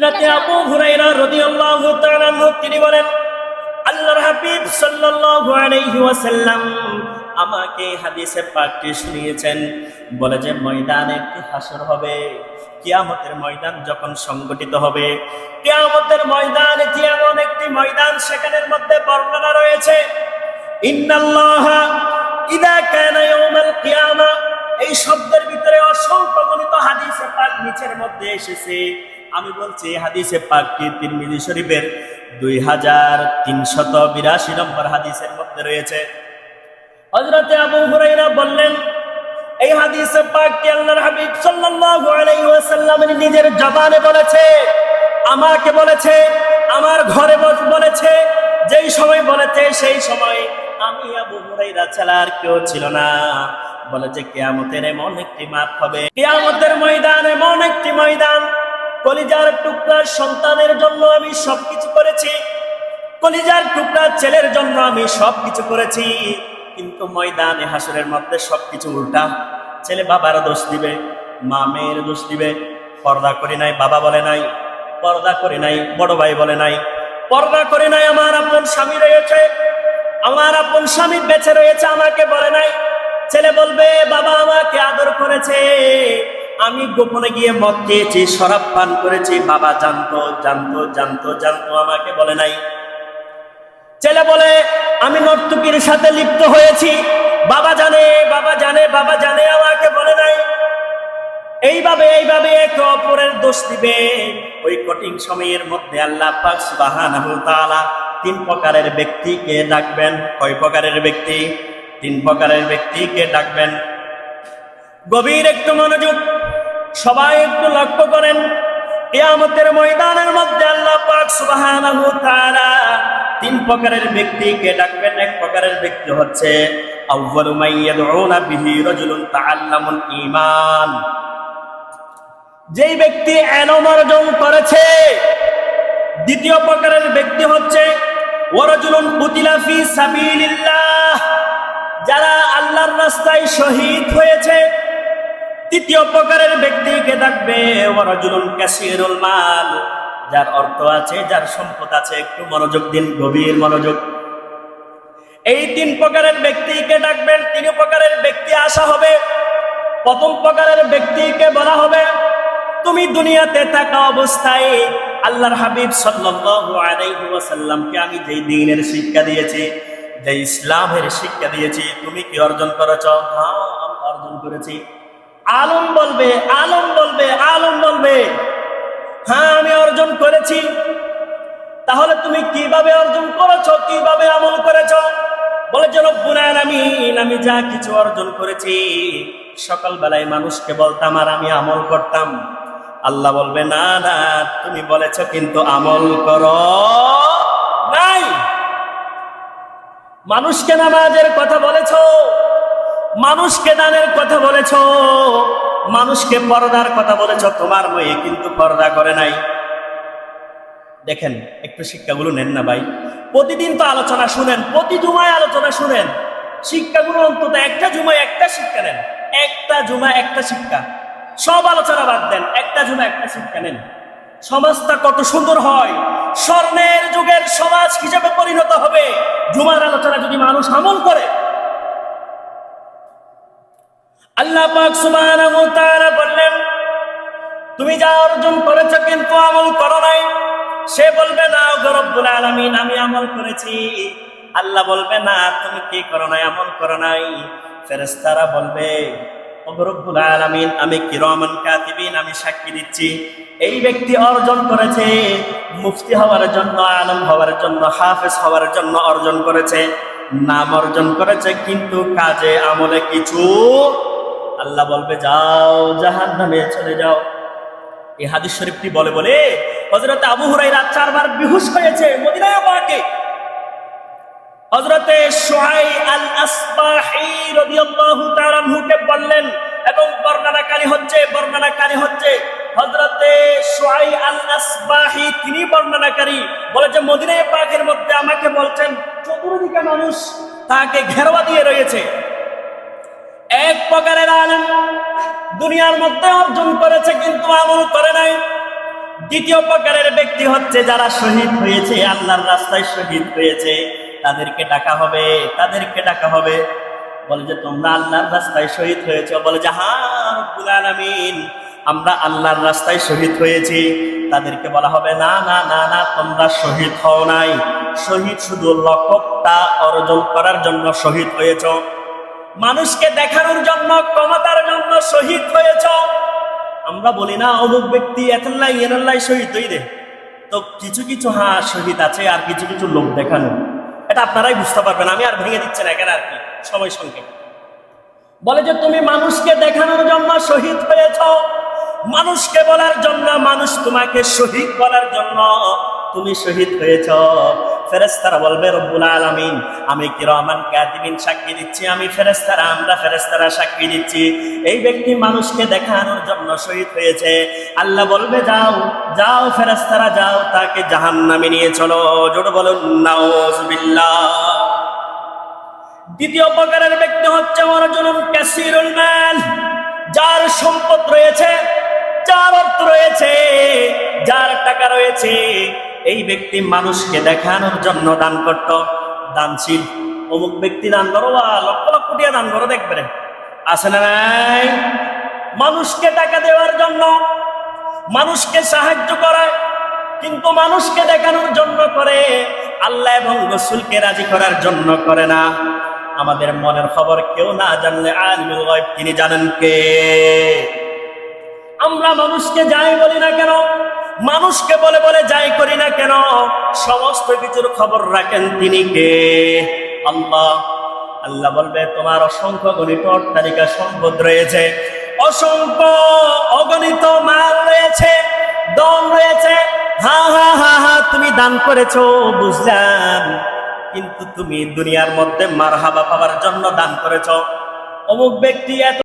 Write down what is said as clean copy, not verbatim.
হযরতে আবু হুরায়রা রাদিয়াল্লাহু তাআলা আনহু তিনি বলেন, আল্লাহর হাবিব সাল্লাল্লাহু আলাইহি ওয়াসাল্লাম আমাকে হাদিসে পাকটি শুনিয়েছেন, বলে যে ময়দানে একটি হাসর হবে, কিয়ামতের ময়দান যখন সংগঠিত হবে, কিয়ামতের ময়দান এটি এমন একটি ময়দান, সেখানের মধ্যে বর্ণনা রয়েছে ইন্নাল্লাহা ইযা কানা ইয়াউমাল কিয়ামা, এই শব্দের ভিতরে অসংখ্য গণিত হাদিসে পাক নিচের মধ্যে এসেছে। আমি বলছি হাদিসে পাকটি তিরমিজি শরীফের 2382 নম্বর হাদিসের মধ্যে রয়েছে। হযরতে আবু হুরায়রা বললেন, এই হাদিসে পাকটি আল্লাহর হাবিব সাল্লাল্লাহু আলাইহি ওয়াসাল্লাম নিজের জবানে বলেছে, আমাকে বলেছে, আমার ঘরে বলেছে, যেই সময় বলেছে সেই সময় আমি আবু হুরায়রা ছাড়া আর কেউ ছিল না। বলে যে কিয়ামতের এমন একটি মাঠ হবে, কিয়ামতের ময়দান এমন একটি ময়দান, কলিজার টুকরা সন্তানের জন্য আমি সবকিছু করেছি, কলিজার টুকরা ছেলের জন্য আমি সবকিছু করেছি, কিন্তু ময়দানে হাসরের মধ্যে সবকিছু উল্টা। ছেলে বাবার দোষ দিবে, মা মেয়ের দোষ দিবে, পর্দা করি নাই বাবা বলে নাই, পর্দা করি নাই বড় ভাই বলে নাই, পর্দা করি নাই আমার আপন স্বামী রয়েছে, আমার আপন স্বামী বেঁচে রয়েছে আমাকে বলে নাই। ছেলে বলবে বাবা আমাকে আদর করেছে, আমি গোপনে গিয়ে মদ খেয়েছি, শরাব পান করেছি, বাবা জানতো জানতো জানতো জানতো আমাকে বলে নাই। ছেলে বলে আমি নর্তকীর সাথে লিপ্ত হয়েছি, বাবা জানে বাবা জানে বাবা জানে আমাকে বলে নাই। এইভাবে এইভাবে একে অপরের দোষ দিবে। ওই কঠিন সময়ের মধ্যে আল্লাহ পাক সুবহানাহু ওয়া তাআলা তিন প্রকারের ব্যক্তিকে ডাকবেন। কয় প্রকারের ব্যক্তি? তিন প্রকারের ব্যক্তিকে ডাকবেন। গভীর একটু মনোযোগ, সবাই একটু লক্ষ্য করেন। কিয়ামতের ময়দানের মধ্যে আল্লাহ পাক সুবহানাহু ওয়া তাআলা তিন প্রকারের ব্যক্তিকে ডাকবেন। এক প্রকারের ব্যক্তি হচ্ছে আউয়ালু মান ইয়াদউনা বিহি রাজুলুন তাআল্লামুল ঈমান, যেই ব্যক্তি ইলম অর্জন করেছে। দ্বিতীয় প্রকারের ব্যক্তি হচ্ছে ওয়া রাজুলুন কুতিলা ফি সাবিলিল্লাহ, যারা আল্লাহর রাস্তায় শহীদ হয়েছে। তৃতীয় প্রকারের ব্যক্তিকে ডাকবে ওয়া রাজুলুন কাসীরুল মাল, যার অর্থ আছে, যার সম্পদ আছে। একটু মনোযোগ দিন, গভীর মনোযোগ। এই তিন প্রকারের ব্যক্তিকে ডাকবেন। তিন প্রকারের ব্যক্তি আসা হবে। প্রথম প্রকারের ব্যক্তিকে বলা হবে, তুমি দুনিয়াতে থাকা অবস্থায় আল্লাহর হাবিব সাল্লাল্লাহু আলাইহি ওয়াসাল্লামকে আমি যেই দ্বীনের শিক্ষা দিয়েছি, যে ইসলামের শিক্ষা দিয়েছি, তুমি কি অর্জন করেছো? হ্যাঁ আমি অর্জন করেছি। আলম বলবে, আলম বলবে, আলম বলবে, হ্যাঁ আমি অর্জন করেছি। তাহলে তুমি কিভাবে অর্জন করেছো, কিভাবে আমল করেছো? বলে যে রব্বুল আলামিন, আমি যা কিছু অর্জন করেছি সকালবেলায় মানুষকে বলতাম আর আমি আমল করতাম। আল্লাহ বলবে না না, তুমি বলেছো কিন্তু আমল করো নাই। মানুষকে নামাজের কথা বলেছো, মানুষকে দানের কথা বলেছো, মানুষকে পর্দার কথা বলেছো, তোমার মেয়ে কিন্তু পর্দা করে নাই। দেখেন একটু শিক্ষাগুলো নেন না ভাই। প্রতিদিন তো আলোচনা শুনেন, প্রতি জুমায় আলোচনা শুনেন, শিক্ষাগুলো অন্তত একটা জুমায় একটা শিক্ষা নেন। একটা জুমা একটা শিক্ষা, সব আলোচনা বাদ দেন, একটা জুমা একটা শিক্ষা নেন। সমাজটা কত সুন্দর হয়, স্বর্ণের যুগের সমাজ হিসেবে পরিণত হবে জুমার আলোচনা যদি মানুষ আমল করে। আল্লাহ পাক সুবহানাহু ওয়া তাআলা বললেন, তুমি যা অর্জন করেছো কিন্তু আমল করো নাই। সে বলবে না গো রব্বুল আলামিন, আমি আমল করেছি। আল্লাহ বলবে না, তুমি কি করো নাই, আমল করো নাই। ফেরেশতারা বলবে ও গো রব্বুল আলামিন, আমি কিরামান কাতিবিন, আমি সাক্ষী দিচ্ছি এই ব্যক্তি অর্জন করেছে মুফতি হওয়ার জন্য, আলেম হওয়ার জন্য, হাফেজ হওয়ার জন্য অর্জন করেছে, নাম অর্জন করেছে, কিন্তু কাজে আমলে কিছু। আল্লাহ বলবে যাও জাহান্নামে চলে যাও। এই হাদিস শরীফটি বলে বলে হযরত আবু হুরায়রা 4 বার বেহুশ হয়েছে মদিনায় পাকে। হযরতে শুআই আল আসবাহি রাদিয়াল্লাহু তাআলা আনহুকে বললেন, এবং বর্ণনাকারী হচ্ছে হযরতে শুআই আল আসবাহি, তিনি বর্ণনাকারী। বলে যে মদিনায় পাকের মধ্যে আমাকে বলছেন চতুর্দিকে মানুষ তাকে ঘেরোয়া দিয়ে রয়েছে। এক প্রকারের আলেম দুনিয়ার মধ্যে অর্জন করেছে কিন্তু আমল করে নাই। দ্বিতীয় প্রকারের ব্যক্তি হচ্ছে যারা শহীদ হয়েছে, আল্লাহর রাস্তায় শহীদ হয়েছে, তাদেরকে ডাকা হবে, তাদেরকে ডাকা হবে। বলে যে তোমরা আল্লাহর রাস্তায় শহীদ হয়েছে? বলে যে হ্যাঁ রব্বুল আলামিন, আমরা আল্লাহর রাস্তায় শহীদ হয়েছি। তাদেরকে বলা হবে না না না না, তোমরা শহীদ হও নাই, শহীদ শুধু লক্ষ্যটা অর্জন করার জন্য শহীদ হয়েছ, মানুষকে দেখানোর জন্য, ক্ষমতার জন্য শহীদ হয়েছ। আমরা বলি না অমুক ব্যক্তি এতলাই এনাল্লাই শহীদ হইলে, তো কিছু কিছু হ্যাঁ শহীদ আছে, আর কিছু কিছু লোক দেখানো, এটা আপনারাই বুঝতে পারবেন, আমি আর ভেঙে দিচ্ছি না এখানে আর কি, সময় সংক্ষেপ। বলে যে তুমি মানুষকে দেখানোর জন্য শহীদ হয়েছ, মানুষকে বলার জন্য, মানুষ তোমাকে শহীদ বলার জন্য তুমি শহীদ হয়েছ। ফেরেশতারা বলবে রব্বুল আলামিন, আমি কিরামান কাতিবিন সাক্ষী দিচ্ছি, আমি ফেরেশতারা, আমরা ফেরেশতারা সাক্ষী দিচ্ছি, এই ব্যক্তি মানুষকে দেখানোর জন্য শহীদ হয়েছে। আল্লাহ বলবে যাও যাও ফেরেশতারা যাও, তাকে জাহান্নামে নিয়ে চলো। জোরে বলুন নাউজুবিল্লাহ। দ্বিতীয় প্রকারের ব্যক্তি হচ্ছে ওয়ারাজুলুন কাসীরুল মাল, যার সম্পদ রয়েছে, যার অর্থ রয়েছে, যার টাকা রয়েছে, এই ব্যক্তি মানুষকে দেখানোর জন্য দান করত। দানশীল, অমুক ব্যক্তি দান করো, লক্ষ লক্ষ কোটি দান করো, দেখবেন আছে না নাই? মানুষকে টাকা দেওয়ার জন্য, মানুষকে সাহায্য করে, কিন্তু মানুষকে দেখানোর জন্য করে, আল্লাহ এবং রাসূলকে রাজি করার জন্য করে না। আমাদের মনের খবর কেউ না জানলে আলিমুল গায়ব তিনি জানেন কে? আমরা মানুষকে যাই বলি না কেন, মানুষকে বলে বলে যাই করি না কেন, সমস্ত কিছুর খবর রাখেন তিনি কে? আল্লাহ। আল্লাহ বলবে তোমার অসংখ্য গণিত অট্টালিকা সম্পদ রয়েছে, অসংখ্য অগণিত মাল রয়েছে, ধন রয়েছে, হা হা হা হা তুমি দান করেছো বুঝলাম, কিন্তু তুমি দুনিয়ার মধ্যে মারহাবা পাওয়ার জন্য দান করেছো। অমুক ব্যক্তি এত